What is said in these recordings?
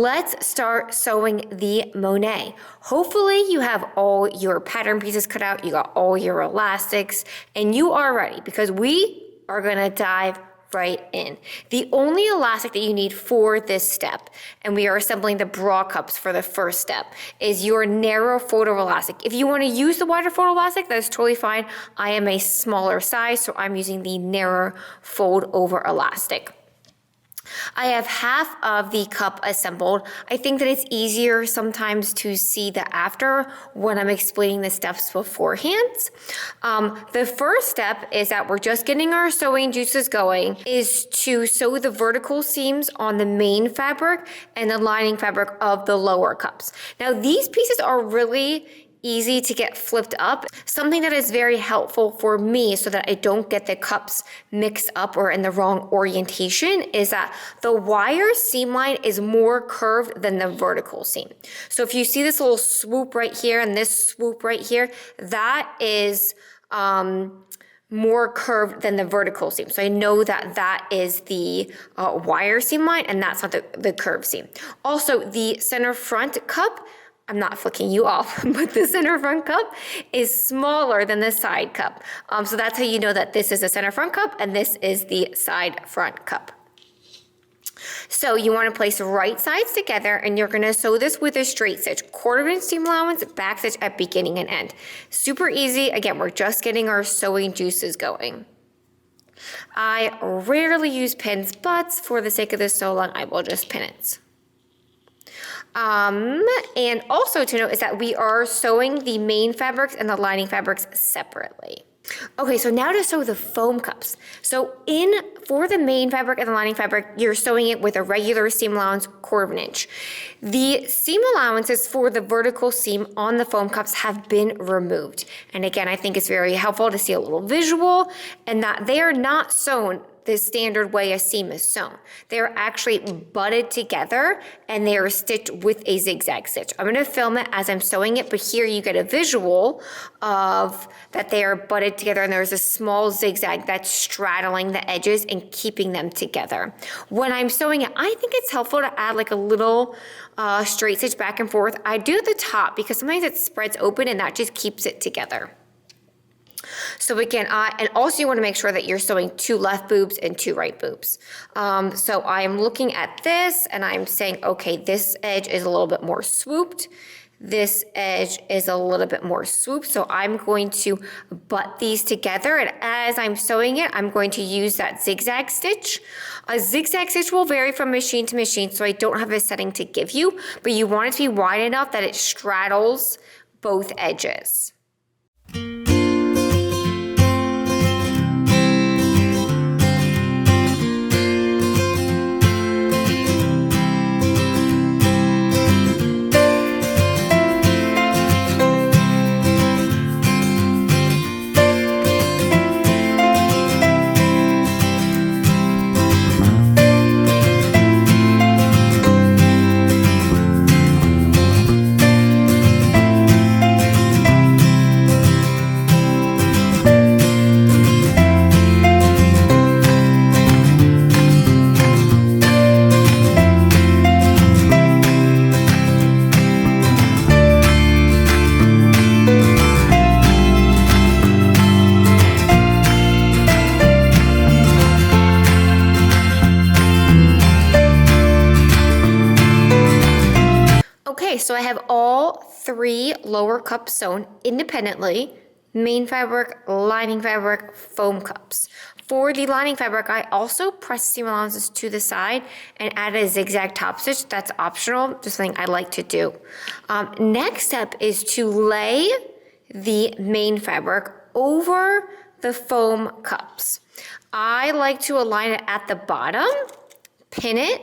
let's start sewing the Monet. Hopefully you have all your pattern pieces cut out, you got all your elastics, and you are ready because we are gonna dive right in. The only elastic that you need for this step, and we are assembling the bra cups for the first step, is your narrow fold-over elastic. If you want to use the wider fold elastic, that's totally fine. I am a smaller size, so I'm using the narrow fold-over elastic. I have half of the cup assembled. I think that it's easier sometimes to see the after when I'm explaining the steps beforehand. The first step is that we're just getting our sewing juices going, is to sew the vertical seams on the main fabric and the lining fabric of the lower cups. Now these pieces are really easy to get flipped up. Something that is very helpful for me so that I don't get the cups mixed up or in the wrong orientation is that the wire seam line is more curved than the vertical seam. So if you see this little swoop right here and this swoop right here, that is more curved than the vertical seam. So I know that that is the wire seam line and that's not the curved seam. Also, the center front cup, I'm not flicking you off, but the center front cup is smaller than the side cup. So that's how you know that this is a center front cup and this is the side front cup. So you want to place right sides together and you're going to sew this with a straight stitch, 1/4 inch seam allowance, back stitch at beginning and end. Super easy. Again, we're just getting our sewing juices going. I rarely use pins, but for the sake of this sew along, I will just pin it. And also to note is that we are sewing the main fabrics and the lining fabrics separately. Okay, so now to sew the foam cups. So for the main fabric and the lining fabric, you're sewing it with a regular seam allowance, 1/4 inch. The seam allowances for the vertical seam on the foam cups have been removed. And again, I think it's very helpful to see a little visual and that they are not sewn the standard way a seam is sewn. They're actually butted together and they are stitched with a zigzag stitch. I'm gonna film it as I'm sewing it, but here you get a visual of that they are butted together and there's a small zigzag that's straddling the edges and keeping them together. When I'm sewing it, I think it's helpful to add like a little straight stitch back and forth. I do at the top because sometimes it spreads open and that just keeps it together. So again, and also you want to make sure that you're sewing 2 left boobs and 2 right boobs. So I'm looking at this and I'm saying, okay, this edge is a little bit more swooped. This edge is a little bit more swooped. So I'm going to butt these together. And as I'm sewing it, I'm going to use that zigzag stitch. A zigzag stitch will vary from machine to machine, so I don't have a setting to give you, but you want it to be wide enough that it straddles both edges. So I have all 3 lower cups sewn independently, main fabric, lining fabric, foam cups. For the lining fabric, I also pressed seam allowances to the side and added a zigzag top stitch. That's optional, just something I like to do. Next step is to lay the main fabric over the foam cups. I like to align it at the bottom, pin it.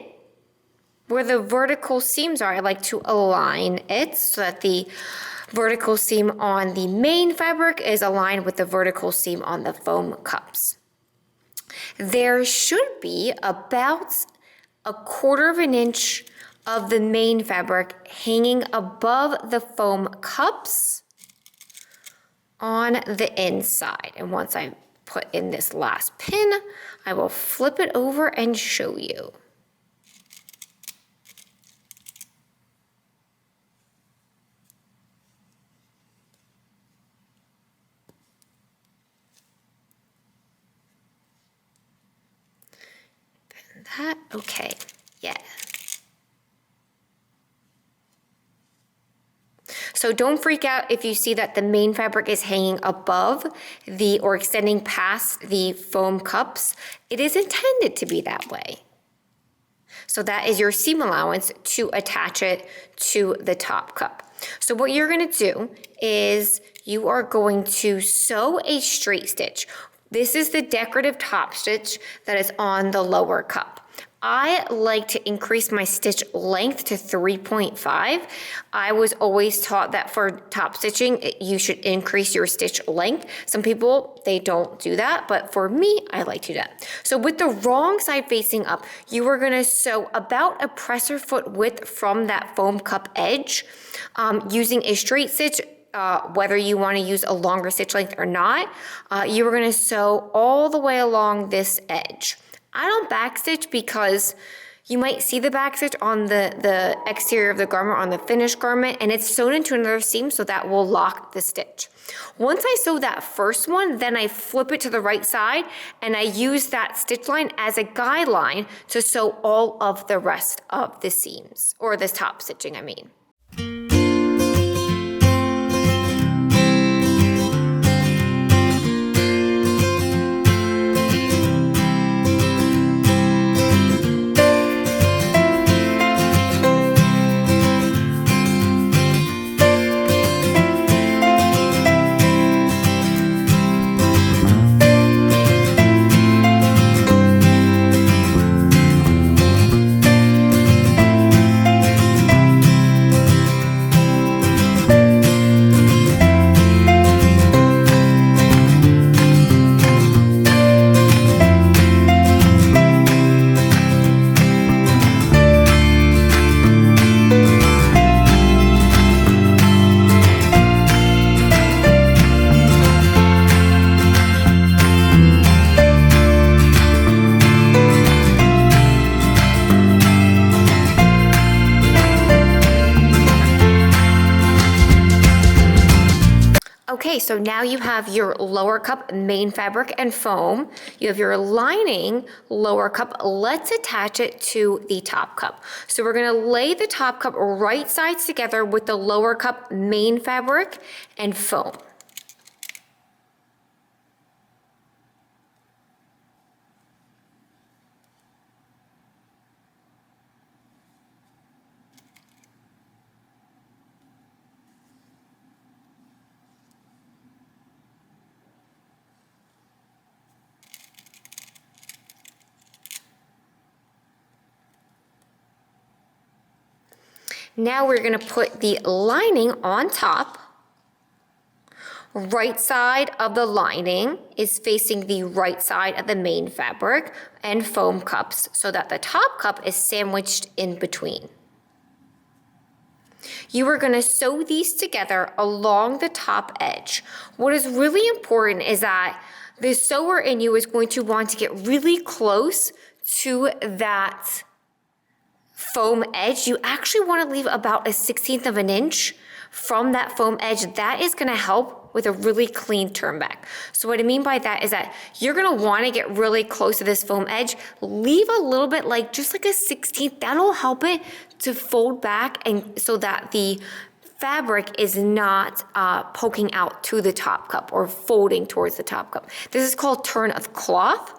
Where the vertical seams are, I like to align it so that the vertical seam on the main fabric is aligned with the vertical seam on the foam cups. There should be about 1/4 inch of the main fabric hanging above the foam cups on the inside. And once I put in this last pin, I will flip it over and show you. that? Okay, yeah. So don't freak out if you see that the main fabric is hanging above or extending past the foam cups. It is intended to be that way. So that is your seam allowance to attach it to the top cup. So what you're gonna do is you are going to sew a straight stitch. This is the decorative top stitch that is on the lower cup. I like to increase my stitch length to 3.5. I was always taught that for top stitching, you should increase your stitch length. Some people, they don't do that, but for me, I like to do that. So with the wrong side facing up, you are gonna sew about a presser foot width from that foam cup edge using a straight stitch. Whether you want to use a longer stitch length or not, you are going to sew all the way along this edge. I don't backstitch because you might see the backstitch on the exterior of the garment, on the finished garment, and it's sewn into another seam, so that will lock the stitch. Once I sew that first one, then I flip it to the right side, and I use that stitch line as a guideline to sew all of the rest of the seams, or this top stitching, I mean. Okay, so now you have your lower cup main fabric and foam. You have your lining lower cup. Let's attach it to the top cup. So we're gonna lay the top cup right sides together with the lower cup main fabric and foam. Now we're gonna put the lining on top. Right side of the lining is facing the right side of the main fabric and foam cups so that the top cup is sandwiched in between. You are gonna sew these together along the top edge. What is really important is that the sewer in you is going to want to get really close to that foam edge. You actually want to leave about 1/16 of an inch from that foam edge. That is going to help with a really clean turn back. So what I mean by that is that you're going to want to get really close to this foam edge. Leave a little bit, like just like 1/16. That'll help it to fold back, and so that the fabric is not poking out to the top cup or folding towards the top cup. This is called turn of cloth.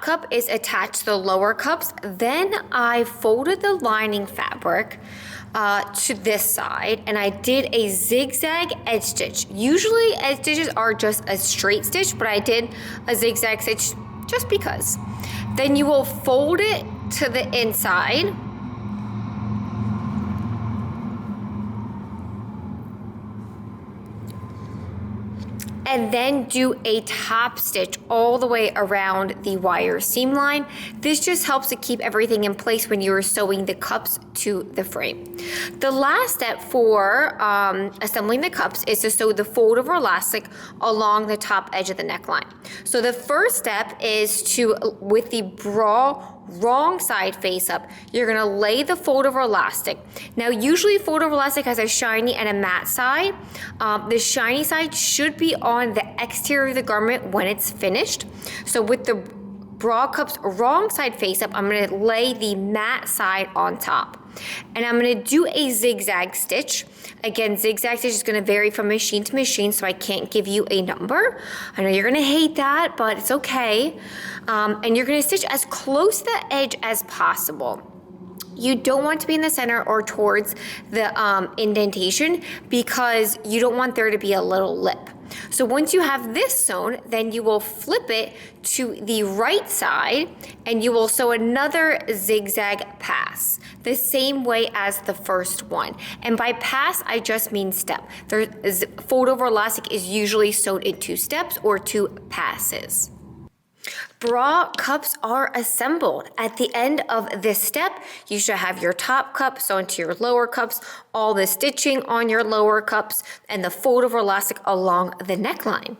Cup is attached to the lower cups. Then I folded the lining fabric to this side, and I did a zigzag edge stitch. Usually edge stitches are just a straight stitch, but I did a zigzag stitch just because. Then you will fold it to the inside. and then do a top stitch all the way around the wire seam line. This just helps to keep everything in place when you're sewing the cups to the frame. The last step for assembling the cups is to sew the fold over elastic along the top edge of the neckline. So the first step is to, with the bra wrong side face up, you're gonna lay the fold over elastic. Now usually fold over elastic has a shiny and a matte side. The shiny side should be on the exterior of the garment when it's finished. So with the bra cups wrong side face up, I'm gonna lay the matte side on top. And I'm gonna do a zigzag stitch. Again, zigzag stitch is gonna vary from machine to machine, so I can't give you a number. I know you're gonna hate that, but it's okay. And you're gonna stitch as close to the edge as possible. You don't want to be in the center or towards the indentation because you don't want there to be a little lip. So once you have this sewn, then you will flip it to the right side and you will sew another zigzag pass, the same way as the first one. And by pass, I just mean step. The fold over elastic is usually sewed in 2 steps or 2 passes. Bra cups are assembled. At the end of this step, you should have your top cup sewn to your lower cups, all the stitching on your lower cups, and the fold over elastic along the neckline.